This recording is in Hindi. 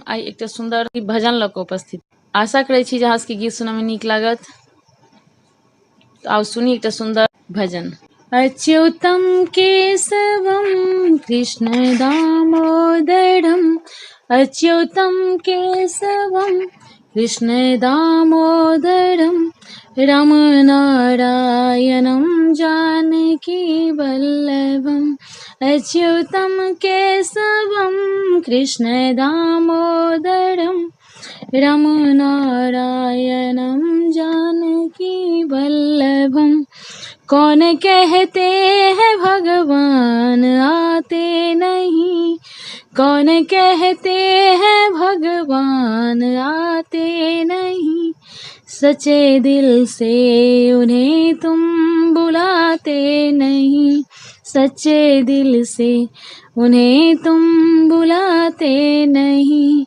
आई एक सुंदर भजन लऽ कऽ उपस्थित। आशा करै छी जे अहाँ सबके गीत सुनय में नीक लागत। तो आओ सुनी एक सुंदर भजन। अच्युतम केशवम कृष्ण दामोदरम, अच्युतम केशवम कृष्ण दामोदरम, राम नारायणं जानकी वल्लभम्, अच्युतम केशवम कृष्ण दामोदरम, राम नारायणं जानकी वल्लभम्। कौन कहते हैं भगवान आते नहीं, कौन कहते हैं भगवान आते नहीं, सच्चे दिल से उन्हें तुम बुलाते नहीं, सच्चे दिल से उन्हें तुम बुलाते नहीं।